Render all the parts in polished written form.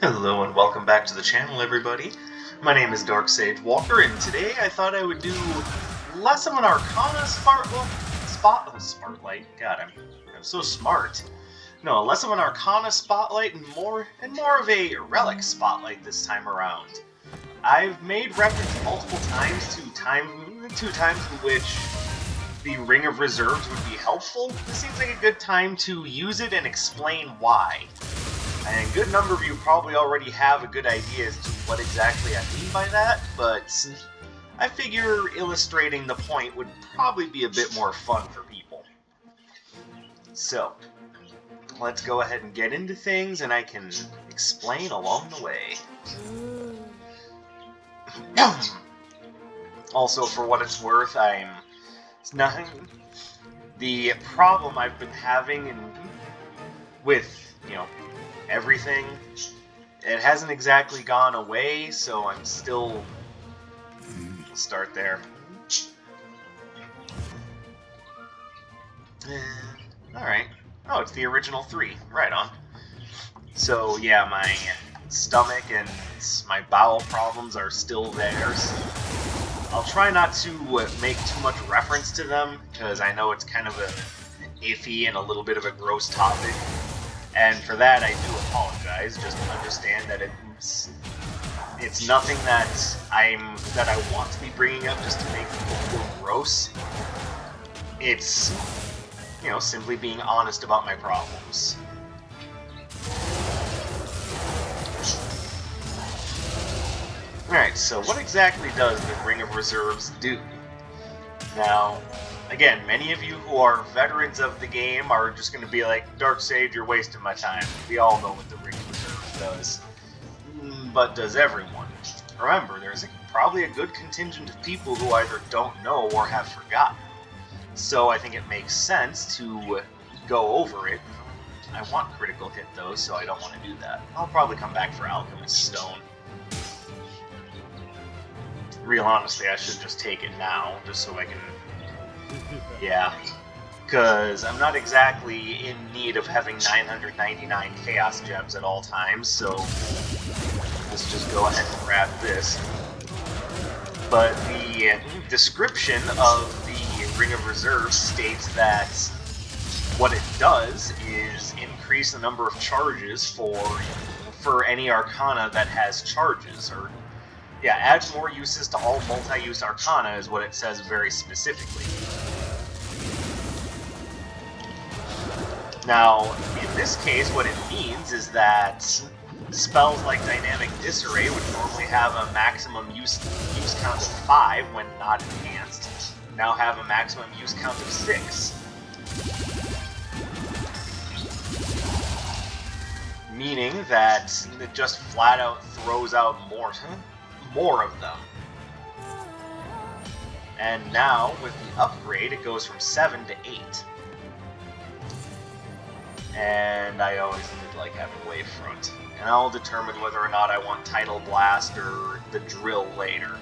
Hello and welcome back to the channel, everybody. My name is Dark Sage Walker, and today I thought I would do less of an arcana spotlight. God, I'm so smart. No, less of an arcana spotlight and more of a relic spotlight this time around. I've made reference multiple times to times in which the Ring of Reserves would be helpful. This seems like a good time to use it and explain why. And a good number of you probably already have a good idea as to what exactly I mean by that, but I figure illustrating the point would probably be a bit more fun for people. So, let's go ahead and get into things, and I can explain along the way. Also, for what it's worth, it's nothing. The problem I've been having with, everything, it hasn't exactly gone away, so I'm still... We'll start there. Alright. Oh, it's the original 3. Right on. So, yeah, my stomach and my bowel problems are still there. So I'll try not to make too much reference to them, because I know it's kind of an iffy and a little bit of a gross topic. And for that, I do apologize. Just understand that it's nothing that I want to be bringing up just to make people feel gross. It's, simply being honest about my problems. Alright, so what exactly does the Ring of Reserves do? Now, again, many of you who are veterans of the game are just going to be like, Dark Sage, you're wasting my time. We all know what the Ring of Reserves does. But does everyone? Remember, there's probably a good contingent of people who either don't know or have forgotten. So I think it makes sense to go over it. I want critical hit, though, so I don't want to do that. I'll probably come back for Alchemist Stone. Real honestly, I should just take it now, just so I can... Yeah, because I'm not exactly in need of having 999 Chaos Gems at all times, so let's just go ahead and grab this. But the description of the Ring of Reserve states that what it does is increase the number of charges for any Arcana that has charges, or yeah, adds more uses to all multi-use Arcana is what it says very specifically. Now, in this case, what it means is that spells like Dynamic Disarray, which normally have a maximum use count of 5 when not enhanced, now have a maximum use count of 6. Meaning that it just flat out throws out more of them. And now, with the upgrade, it goes from 7 to 8. And I always like having Wavefront. And I'll determine whether or not I want Tidal Blast or the Drill later.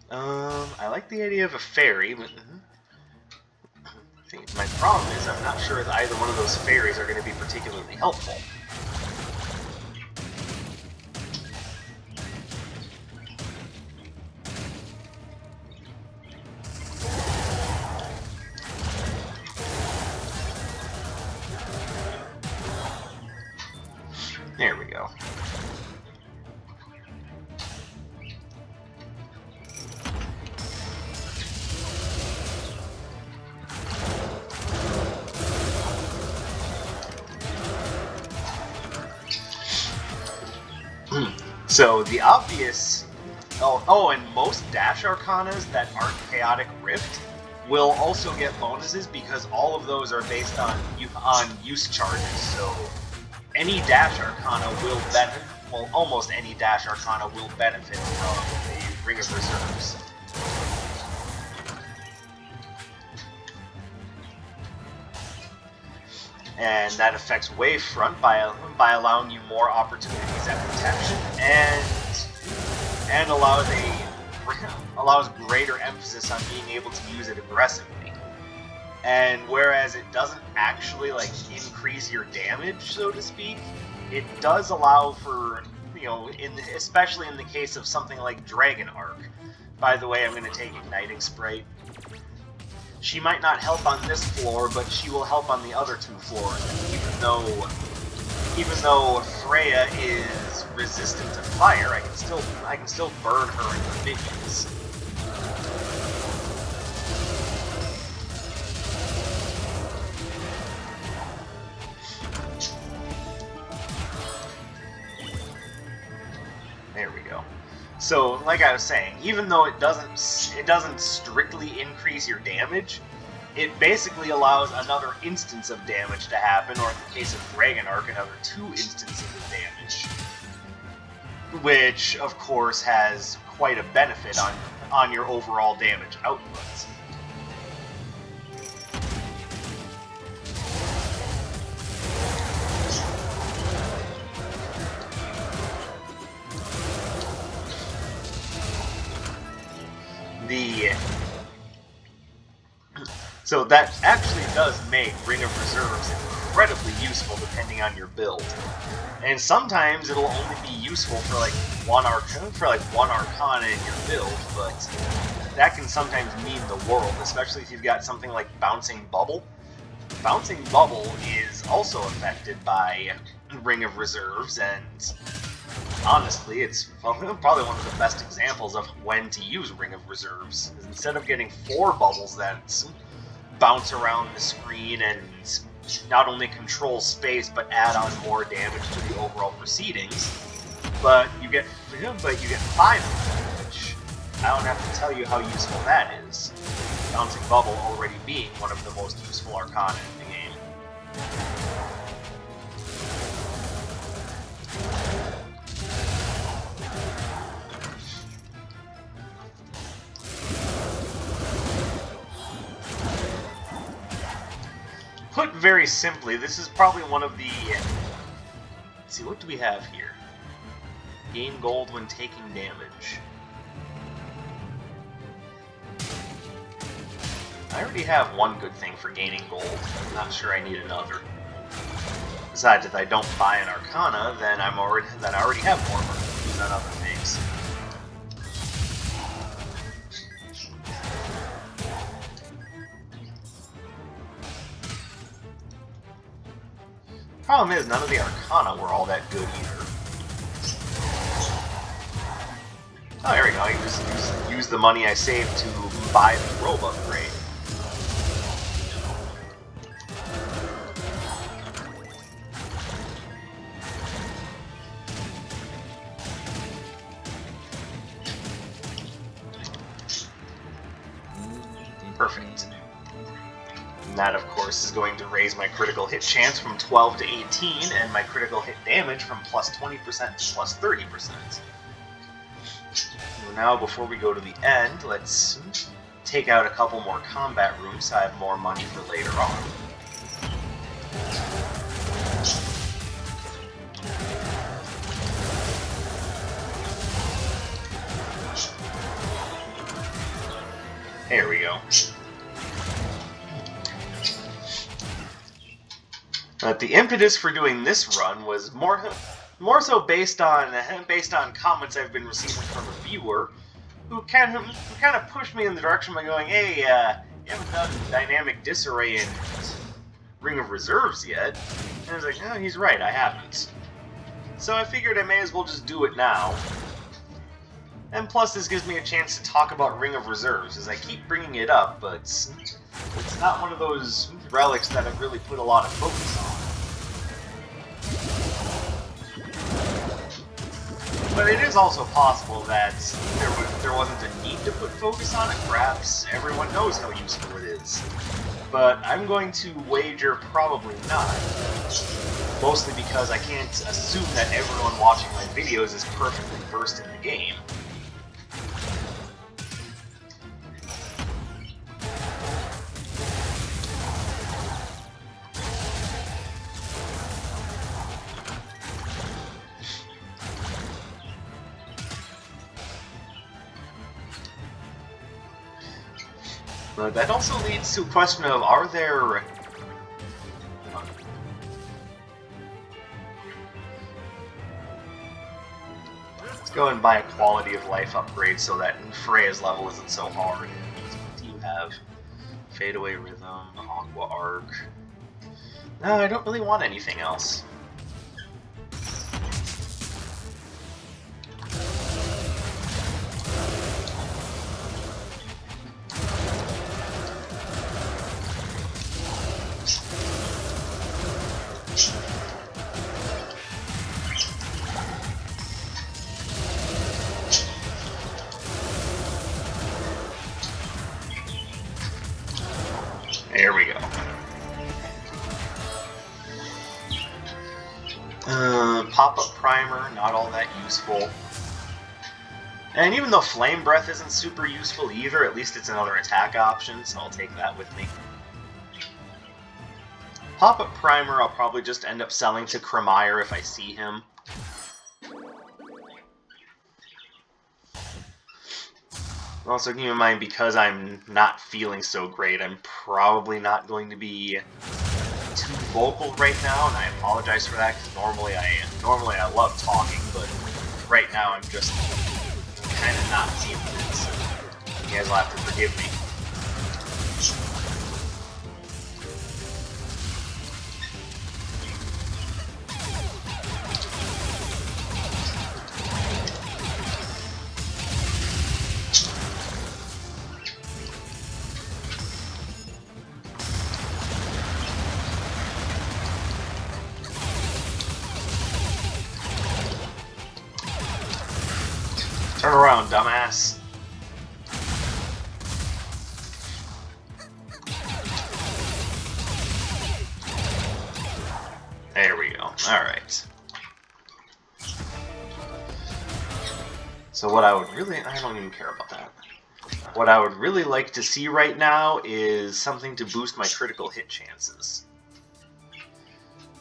I like the idea of a fairy, but my problem is I'm not sure that either one of those fairies are going to be particularly helpful. There we go. So the obvious... Oh, and most Dash Arcanas that aren't Chaotic Rift will also get bonuses because all of those are based on use charges, so any Dash Arcana will benefit, well, almost any Dash Arcana will benefit from the Ring of Reserves. And that affects Wavefront by allowing you more opportunities at protection, and allows greater emphasis on being able to use it aggressively. And whereas it doesn't actually, like, increase your damage, so to speak, it does allow for, you know, especially in the case of something like Dragon Arc. By the way, I'm going to take Igniting Sprite. She might not help on this floor, but she will help on the other 2 floors. Even though Freya is resistant to fire, I can still burn her and her minions. There we go. So, like I was saying, even though it doesn't strictly increase your damage, it basically allows another instance of damage to happen, or in the case of Dragon Arc, another 2 instances of damage. Which, of course, has quite a benefit on your overall damage output. So that actually does make Ring of Reserves incredibly useful depending on your build. And sometimes it'll only be useful for like one arcana in your build, but that can sometimes mean the world, especially if you've got something like Bouncing Bubble. Bouncing Bubble is also affected by Ring of Reserves, and honestly, it's probably one of the best examples of when to use Ring of Reserves. Instead of getting 4 bubbles that bounce around the screen and not only control space but add on more damage to the overall proceedings, but you get 5 of them, which I don't have to tell you how useful that is. Bouncing Bubble already being one of the most useful arcana in the game. Put very simply, this is probably one of the... Let's see, what do we have here? Gain gold when taking damage. I already have one good thing for gaining gold. I'm not sure I need another. Besides, if I don't buy an Arcana, then I already have more merchants on other things. Problem is, none of the Arcana were all that good either. Oh, there we go. I can just use the money I saved to buy the robe upgrade. Perfect. And that, of course, is going to raise my critical hit chance from 12 to 18, and my critical hit damage from plus 20% to plus 30%. So now, before we go to the end, let's take out a couple more combat rooms so I have more money for later on. There we go. But the impetus for doing this run was more so based on comments I've been receiving from a viewer who kind of pushed me in the direction by going, "Hey, you haven't done dynamic disarray in Ring of Reserves yet." And I was like, "Oh, he's right, I haven't." So I figured I may as well just do it now. And plus, this gives me a chance to talk about Ring of Reserves, as I keep bringing it up, but it's not one of those relics that I've really put a lot of focus on. But it is also possible that there wasn't a need to put focus on it. Perhaps everyone knows how useful it is. But I'm going to wager probably not. Mostly because I can't assume that everyone watching my videos is perfectly versed in the game. But that also leads to a question of, are there... Let's go and buy a quality of life upgrade so that Freya's level isn't so hard. What do you have? Fadeaway Rhythm, Aqua Arc... No, I don't really want anything else. There we go. Pop-up primer, not all that useful. And even though Flame Breath isn't super useful either, at least it's another attack option, so I'll take that with me. Pop-up primer I'll probably just end up selling to Kremire if I see him. Also keep in mind, because I'm not feeling so great, I'm probably not going to be too vocal right now, and I apologize for that, because normally I love talking, but right now I'm just kind of not feeling it, so you guys will have to forgive me. Turn around, dumbass. There we go. Alright. So what I would really... I don't even care about that. What I would really like to see right now is something to boost my critical hit chances.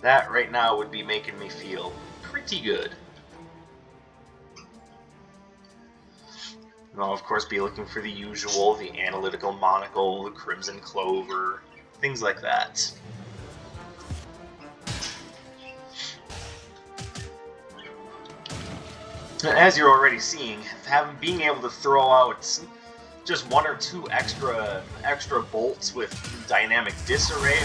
That right now would be making me feel pretty good. And I'll of course be looking for the usual, the Analytical Monocle, the Crimson Clover, things like that. As you're already seeing, being able to throw out just one or two extra bolts with Dynamic Disarray,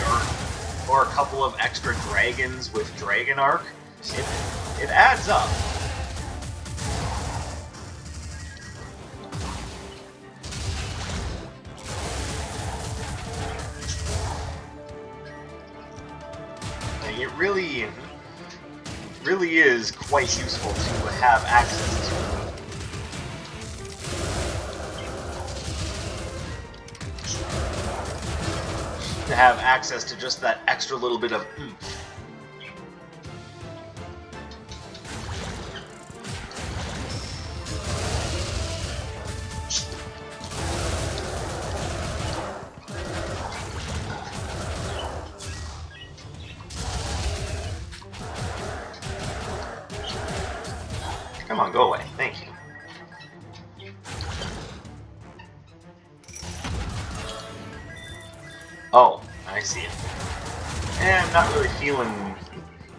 or a couple of extra dragons with Dragon Arc, it adds up. It really is quite useful to have access to. To have access to just that extra little bit of oomph. Come on, go away. Thank you. Oh, I see it. And I'm not really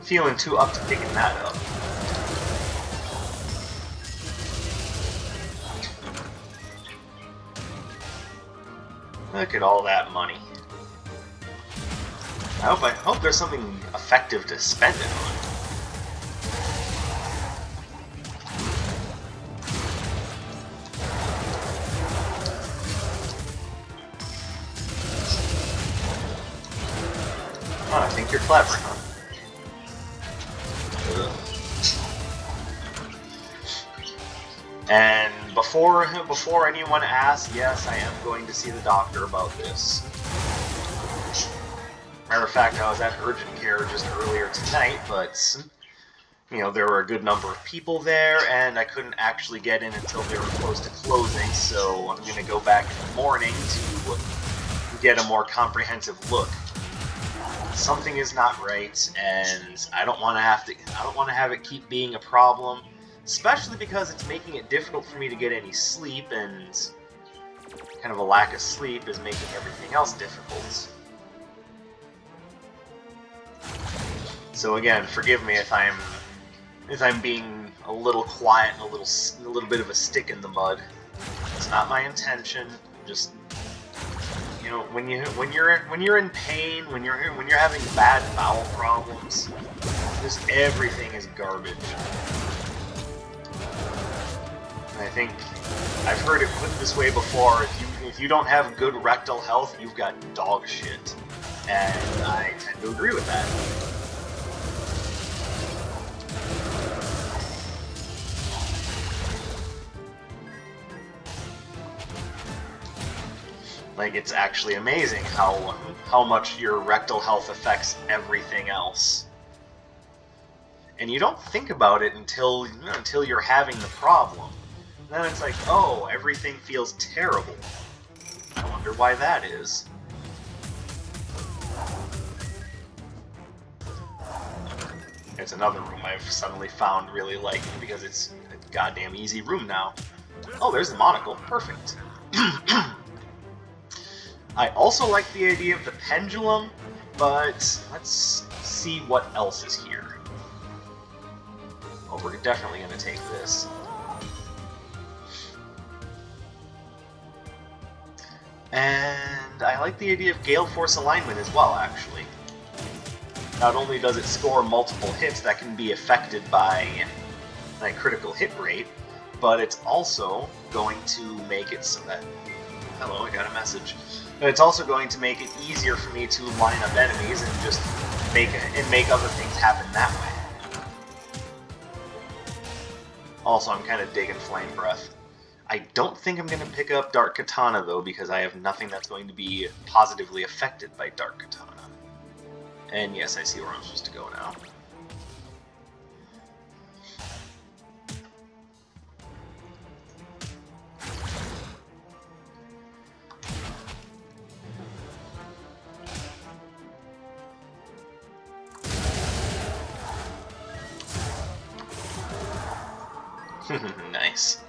feeling too up to picking that up. Look at all that money. I hope there's something effective to spend it on. Oh, I think you're clever, huh? And before anyone asks, yes, I am going to see the doctor about this. Matter of fact, I was at urgent care just earlier tonight, but you know, there were a good number of people there, and I couldn't actually get in until they were close to closing, so I'm going to go back in the morning to get a more comprehensive look. Something is not right, and I don't want to have it keep being a problem, especially because it's making it difficult for me to get any sleep, and kind of a lack of sleep is making everything else difficult. So again, forgive me if I'm being a little quiet and a little bit of a stick in the mud. It's not my intention. Just, you know, when you're in pain, when you're having bad bowel problems, just everything is garbage. I think I've heard it put this way before: if you don't have good rectal health, you've got dog shit, and I tend to agree with that. Like, it's actually amazing how much your rectal health affects everything else. And you don't think about it until you're having the problem. And then it's like, oh, everything feels terrible. I wonder why that is. It's another room I've suddenly found really liking because it's a goddamn easy room now. Oh, there's the monocle. Perfect. I also like the idea of the pendulum, but let's see what else is here. Oh, we're definitely going to take this. And I like the idea of Gale Force alignment as well, actually. Not only does it score multiple hits that can be affected by a critical hit rate, but it's also going to make it so that... Hello, I got a message. But it's also going to make it easier for me to line up enemies and just make other things happen that way. Also, I'm kind of digging Flame Breath. I don't think I'm going to pick up Dark Katana, though, because I have nothing that's going to be positively affected by Dark Katana. And yes, I see where I'm supposed to go now. Nice.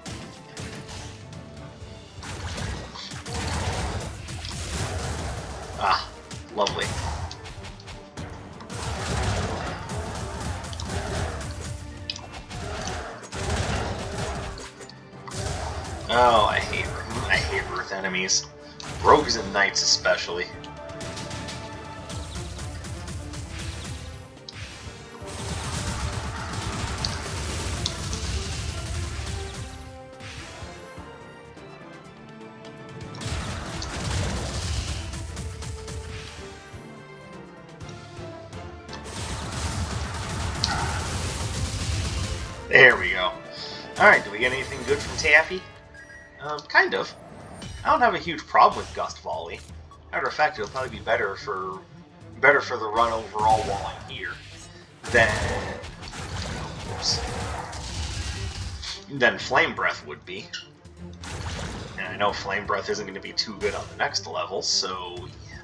Ah, lovely. Oh, I hate Earth enemies. Rogues and Knights especially. There we go. Alright, do we get anything good from Taffy? Kind of. I don't have a huge problem with Gust Volley. Matter of fact, it'll probably be better for the run overall while I'm here than Flame Breath would be. And I know Flame Breath isn't going to be too good on the next level, so yeah.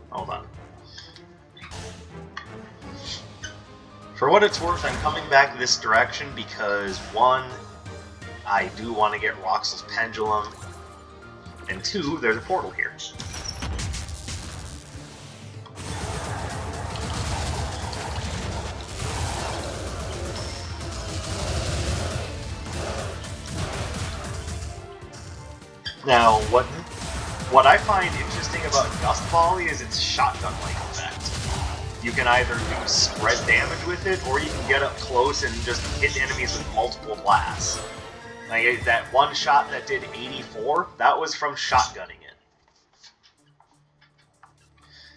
Hold on. For what it's worth, I'm coming back this direction because, one, I do want to get Roxel's Pendulum, and two, there's a portal here. Now, what I find interesting about Gust Volley is its shotgun-like effect. You can either do spread damage with it, or you can get up close and just hit enemies with multiple blasts. Like that one shot that did 84, that was from shotgunning it.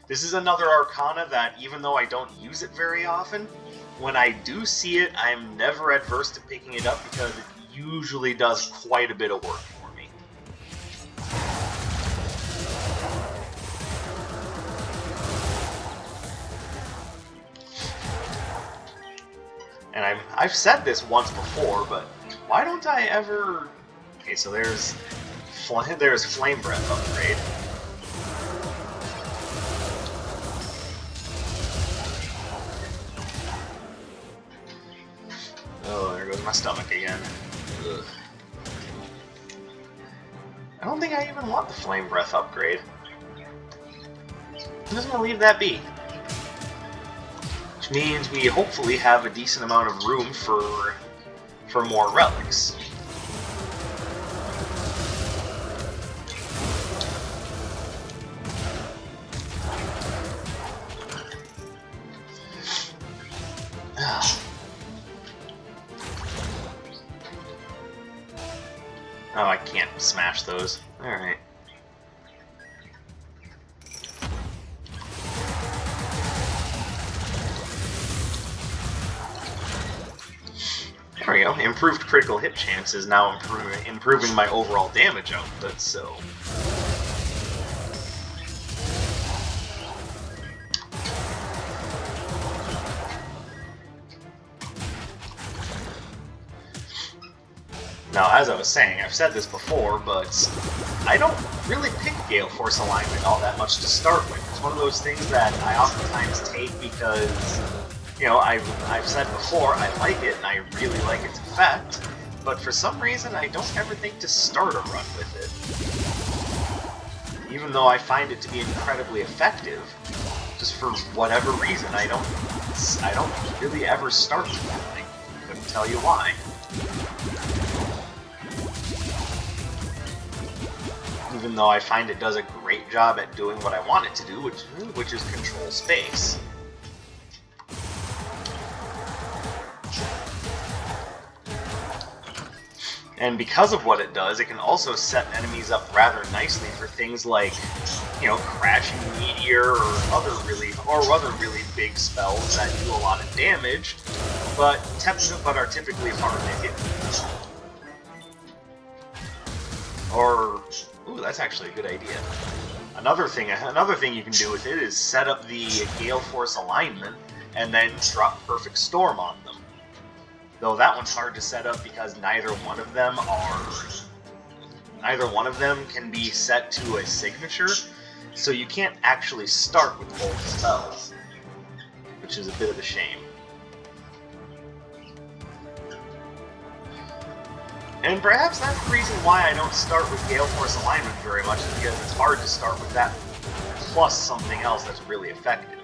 This is another Arcana that, even though I don't use it very often, when I do see it, I'm never adverse to picking it up because it usually does quite a bit of work for me. And I've said this once before, but why don't I ever... Okay, so there's Flame Breath upgrade. Oh, there goes my stomach again. Ugh. I don't think I even want the Flame Breath upgrade. I'm just gonna leave that be. Which means we hopefully have a decent amount of room for more relics. Oh, I can't smash those. Alright. There we go. Improved critical hit chance is now improving my overall damage output, so... Now, as I was saying, I've said this before, but I don't really pick Gale Force Alignment all that much to start with. It's one of those things that I oftentimes take because, you know, I've said before, I like it, and I really like its effect, but for some reason, I don't ever think to start a run with it. Even though I find it to be incredibly effective, just for whatever reason, I don't really ever start with it. I couldn't tell you why. Even though I find it does a great job at doing what I want it to do, which is control space. And because of what it does, it can also set enemies up rather nicely for things like, you know, Crashing Meteor or other really big spells that do a lot of damage, but are typically hard to hit. Or, ooh, that's actually a good idea. Another thing you can do with it is set up the Gale Force alignment and then drop Perfect Storm on them. Though that one's hard to set up because neither one of them can be set to a signature, so you can't actually start with both spells, which is a bit of a shame. And perhaps that's the reason why I don't start with Gale Force Alignment very much, is because it's hard to start with that plus something else that's really effective.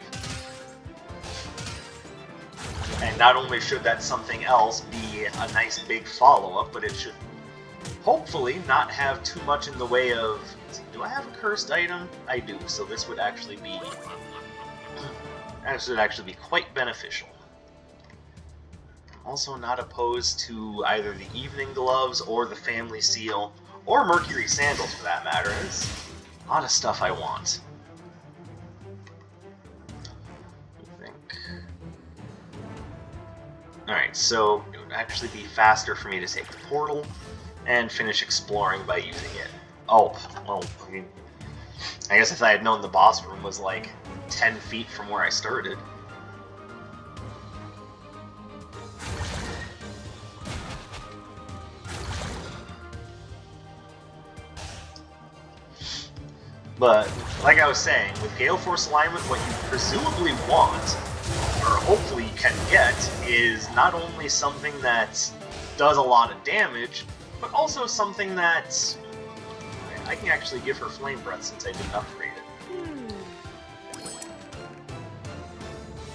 And not only should that something else be a nice big follow-up, but it should hopefully not have too much in the way of... Do I have a cursed item? I do, so this would actually be... This would actually be quite beneficial. Also not opposed to either the Evening Gloves or the Family Seal, or Mercury Sandals for that matter. There's a lot of stuff I want. I think. Alright, so it would actually be faster for me to take the portal and finish exploring by using it. Oh, well, I mean, I guess if I had known the boss room was like 10 feet from where I started. But, like I was saying, with Gale Force Alignment, what you presumably want, or hopefully you can get, is not only something that does a lot of damage, but also something that... I can actually give her Flame Breath since I didn't upgrade it.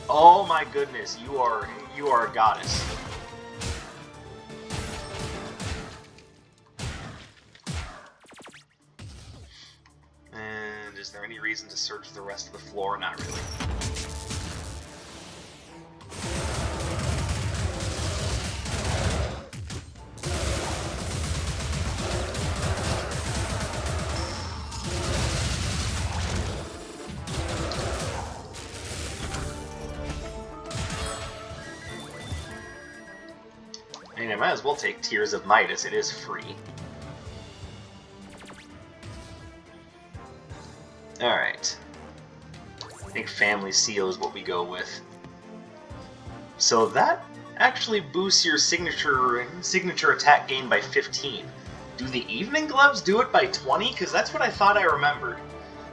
Oh my goodness, you are a goddess. And is there any reason to search the rest of the floor? Not really. I mean, I might as well take Tears of Midas, it is free. Alright. I think Family Seal is what we go with. So that actually boosts your signature attack gain by 15. Do the Evening Gloves do it by 20? Because that's what I thought I remembered.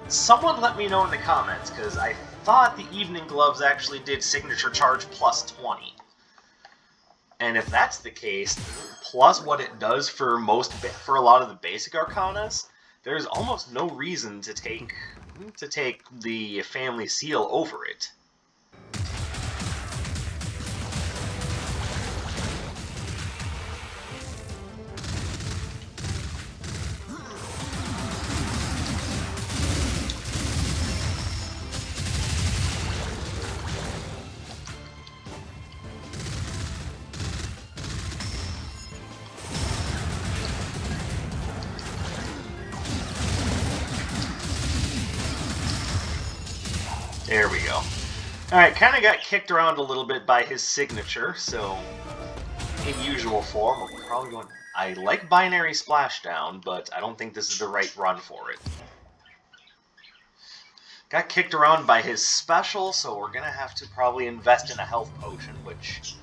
Someone let me know in the comments, because I thought the Evening Gloves actually did signature charge plus 20. And if that's the case, plus what it does for a lot of the basic arcanas, there's almost no reason to take the family seal over it. There we go. Alright, kind of got kicked around a little bit by his signature, so in usual form, we're probably going... I like binary splashdown, but I don't think this is the right run for it. Got kicked around by his special, so we're going to have to probably invest in a health potion, which...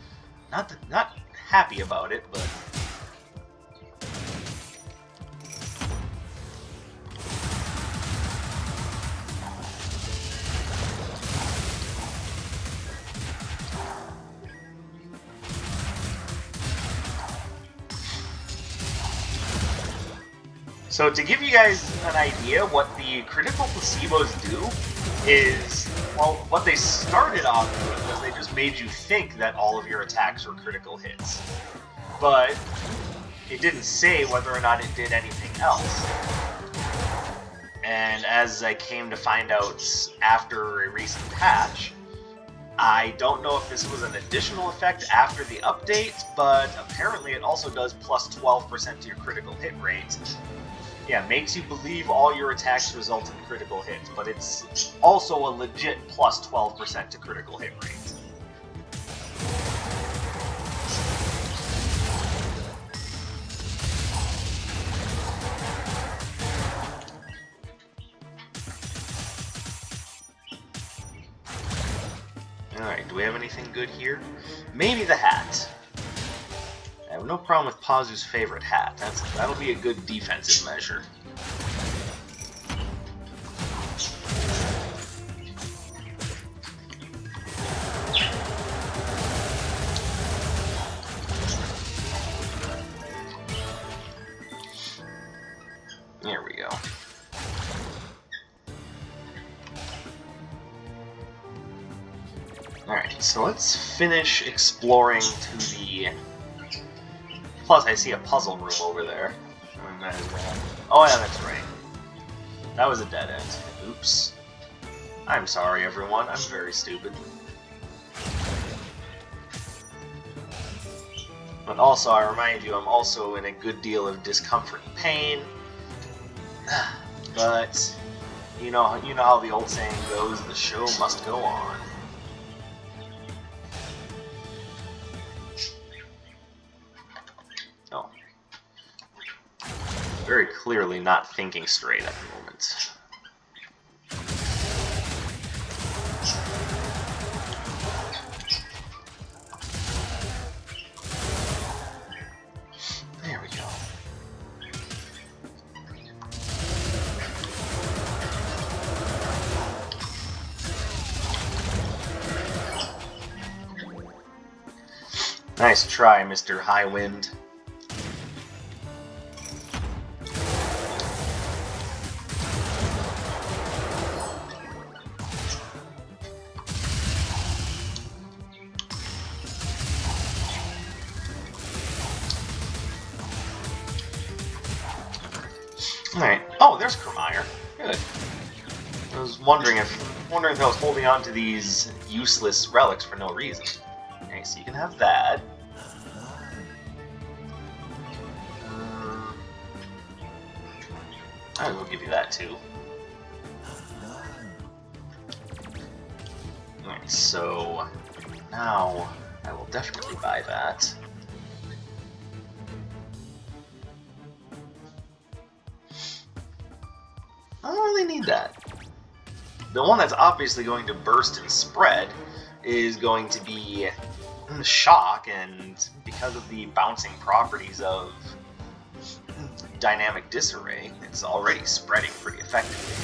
Not happy about it, but... So to give you guys an idea, what the critical placebos do is, well, what they started off with was they just made you think that all of your attacks were critical hits. But it didn't say whether or not it did anything else. And as I came to find out after a recent patch, I don't know if this was an additional effect after the update, but apparently it also does plus 12% to your critical hit rate. Yeah, makes you believe all your attacks result in critical hits, but it's also a legit plus 12% to critical hit rate. Alright, do we have anything good here? Maybe the hat. I have no problem with Pazu's favorite hat. That'll be a good defensive measure. There we go. Alright, so let's finish exploring to the... Plus, I see a puzzle room over there. Oh yeah, that's right. That was a dead end. Oops. I'm sorry, everyone. I'm very stupid. But also, I remind you, I'm also in a good deal of discomfort and pain. But, you know how the old saying goes, the show must go on. Oh. Very clearly not thinking straight at the moment. There we go. Nice try, Mr. High Wind. Alright. Oh, there's Kermeyer. Good. I was wondering if I was holding on to these useless relics for no reason. Okay, so you can have that. I will give you that too. Alright, so now I will definitely buy that. I don't really need that. The one that's obviously going to burst and spread is going to be shock, and because of the bouncing properties of dynamic disarray, it's already spreading pretty effectively.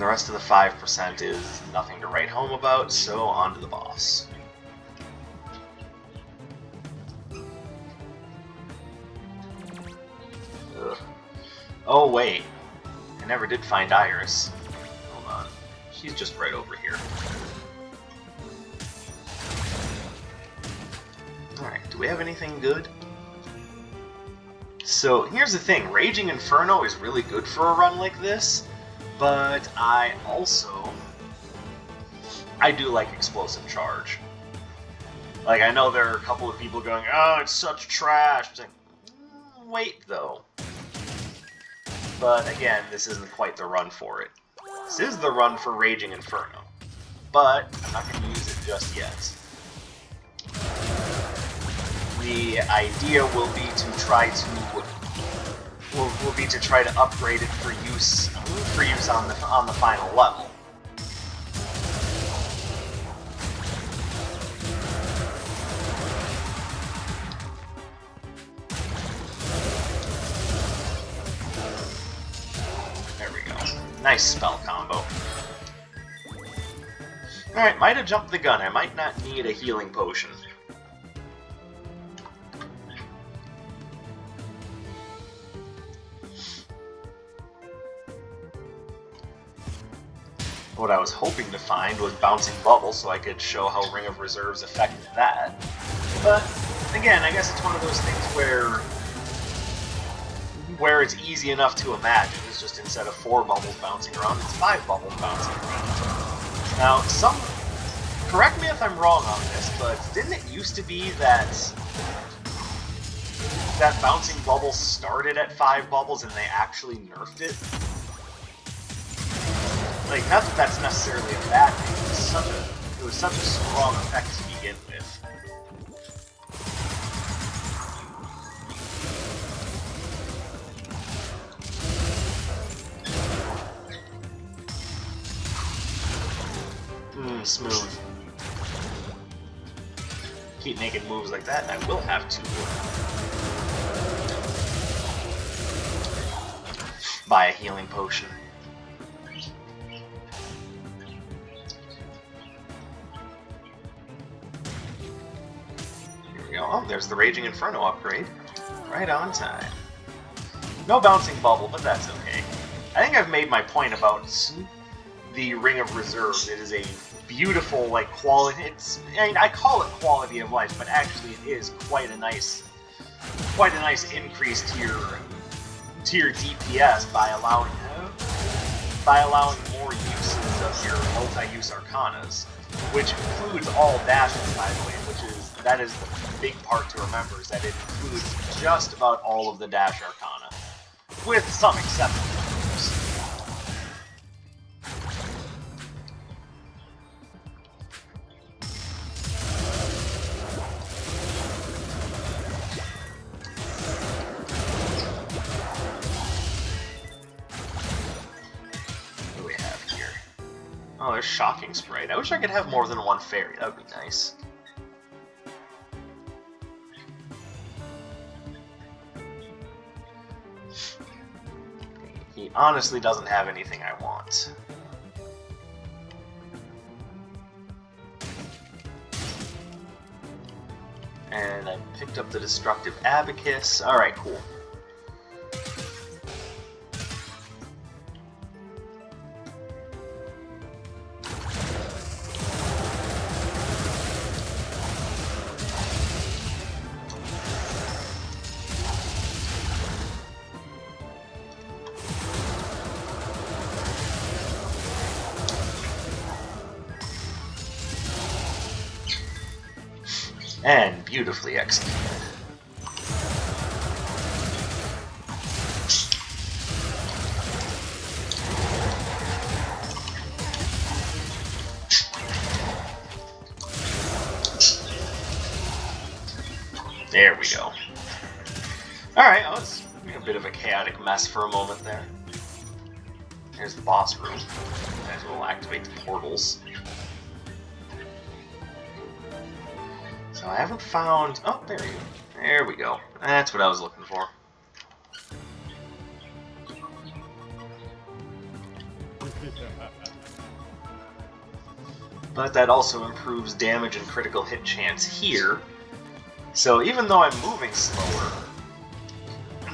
the rest of the 5% is nothing to write home about, so on to the boss. Ugh. Oh wait, I never did find Iris. Hold on, she's just right over here. Alright, do we have anything good? So here's the thing, Raging Inferno is really good for a run like this, but I do like Explosive Charge. Like, I know there are a couple of people going, oh, it's such trash. It's like, wait, though. But again, this isn't quite the run for it. This is the run for Raging Inferno, but I'm not going to use it just yet. The idea will be to try to upgrade it for use on the final level. There we go. Nice spell combo. Alright, might have jumped the gun. I might not need a healing potion. What I was hoping to find was Bouncing Bubble, so I could show how Ring of Reserves affected that. But, again, I guess it's one of those things where it's easy enough to imagine. It's just instead of 4 bubbles bouncing around, it's 5 bubbles bouncing around. Now, correct me if I'm wrong on this, but didn't it used to be that Bouncing Bubble started at 5 bubbles and they actually nerfed it? Like, not that that's necessarily a bad thing, it was such a strong effect to begin with. Smooth. Keep making moves like that, and I will have to buy a healing potion. Oh, there's the Raging Inferno upgrade. Right on time. No Bouncing Bubble, but that's okay. I think I've made my point about the Ring of Reserves. It is a beautiful, like, quality. I call it quality of life, but actually it is quite a nice increase to your DPS by allowing more uses of your multi-use arcanas, which includes all dashes, by the way. That is the big part to remember, is that it includes just about all of the dash arcana, with some exceptions, of course. What do we have here? Oh, there's Shocking Sprite. I wish I could have more than one fairy. That would be nice. He honestly doesn't have anything I want. And I picked up the Destructive Abacus. Alright, cool. And beautifully executed. There we go. Alright, I was a bit of a chaotic mess for a moment there. There's the boss room. Might as well activate the portals. So I haven't found... Oh, there we go. That's what I was looking for. but that also improves damage and critical hit chance here. So even though I'm moving slower,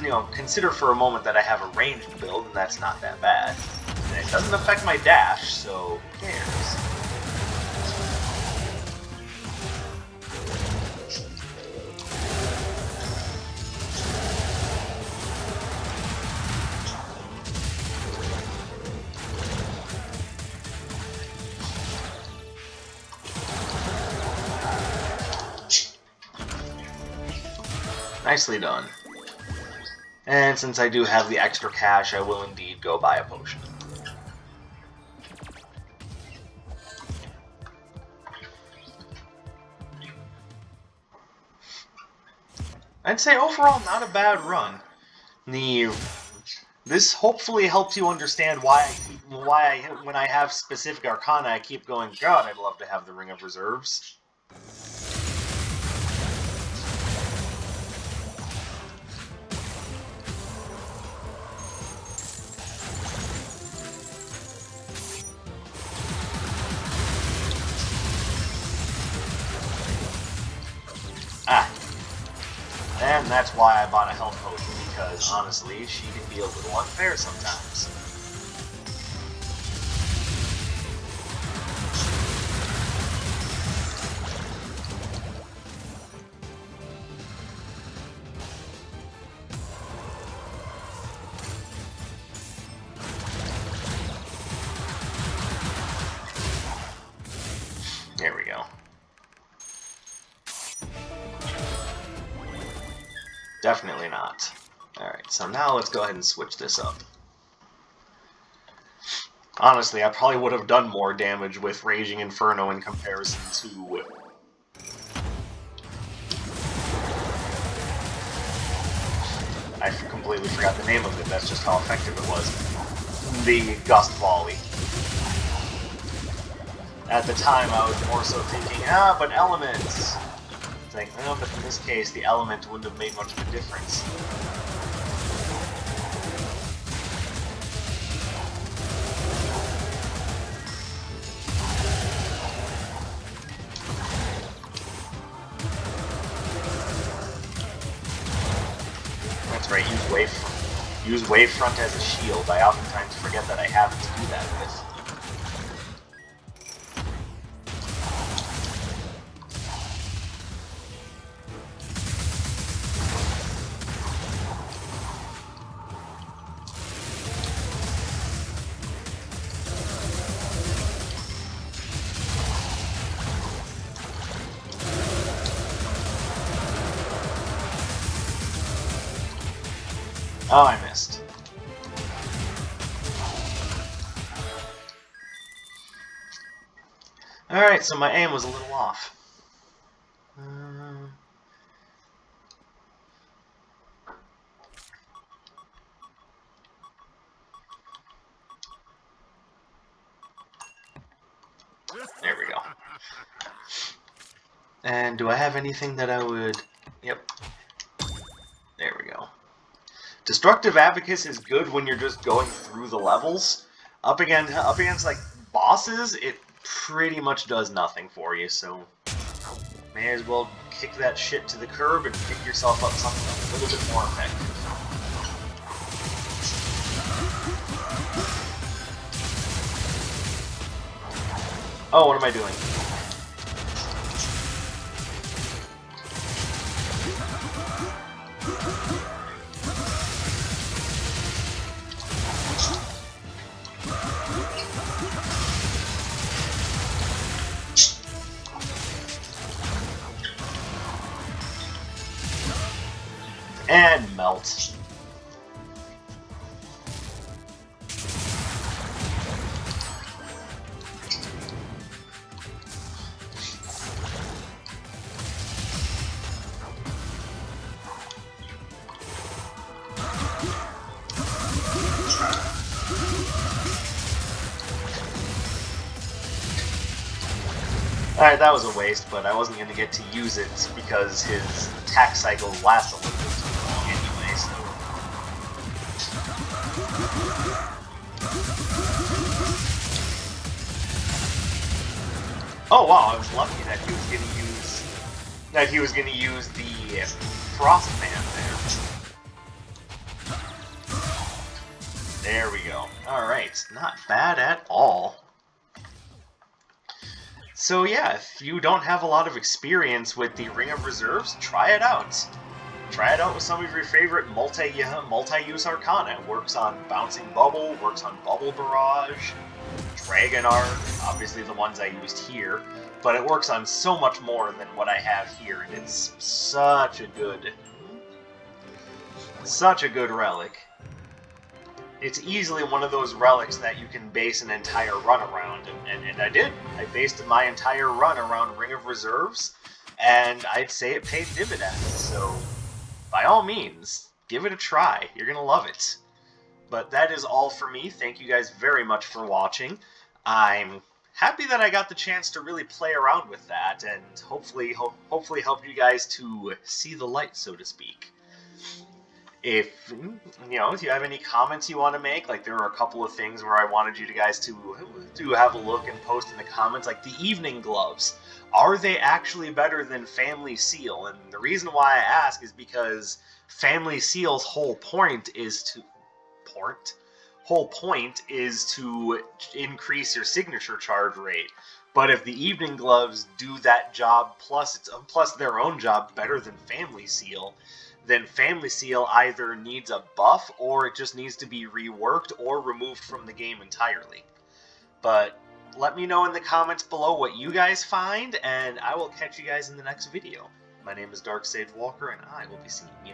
you know, consider for a moment that I have a ranged build, and that's not that bad. And it doesn't affect my dash, so who cares? Nicely done. And since I do have the extra cash, I will indeed go buy a potion. I'd say overall not a bad run. This hopefully helps you understand why when I have specific arcana I keep going, God, I'd love to have the Ring of Reserves. And that's why I bought a health potion, because honestly, she can be a little unfair sometimes. There we go. Definitely not. Alright, so now let's go ahead and switch this up. Honestly, I probably would have done more damage with Raging Inferno in comparison to... I completely forgot the name of it, that's just how effective it was. The Gust Volley. At the time, I was more so thinking, but elements! It's like, no, but in this case, the element wouldn't have made much of a difference. That's right, use Wavefront as a shield. I oftentimes forget that I have it to do that with. Oh, I missed. Alright, so my aim was a little off. There we go. And do I have anything that I would... Yep. There we go. Destructive Abacus is good when you're just going through the levels. Up against like bosses, it pretty much does nothing for you, so may as well kick that shit to the curb and pick yourself up something a little bit more effective. Oh, what am I doing? And melt. Alright, that was a waste, but I wasn't going to get to use it because his attack cycle lasts a little bit too long anyway, so... Oh wow, I was lucky that he was gonna use the Frostman there. There we go. Alright, not bad at all. So yeah, if you don't have a lot of experience with the Ring of Reserves, try it out. Try it out with some of your favorite multi-use arcana. It works on Bouncing Bubble, works on Bubble Barrage, Dragon Arc, obviously the ones I used here, but it works on so much more than what I have here, and it's such a good relic. It's easily one of those relics that you can base an entire run around, and I did. I based my entire run around Ring of Reserves, and I'd say it paid dividends, so by all means, give it a try. You're going to love it. But that is all for me. Thank you guys very much for watching. I'm happy that I got the chance to really play around with that, and hopefully help you guys to see the light, so to speak. If if you have any comments you want to make, like there are a couple of things where I wanted you guys to have a look and post in the comments, like the evening gloves. Are they actually better than Family Seal? And the reason why I ask is because Family Seal's whole point is to increase your signature charge rate. But if the evening gloves do that job plus their own job better than Family Seal, then Family Seal either needs a buff or it just needs to be reworked or removed from the game entirely. But let me know in the comments below what you guys find, and I will catch you guys in the next video. My name is Dark Sage Walker, and I will be seeing you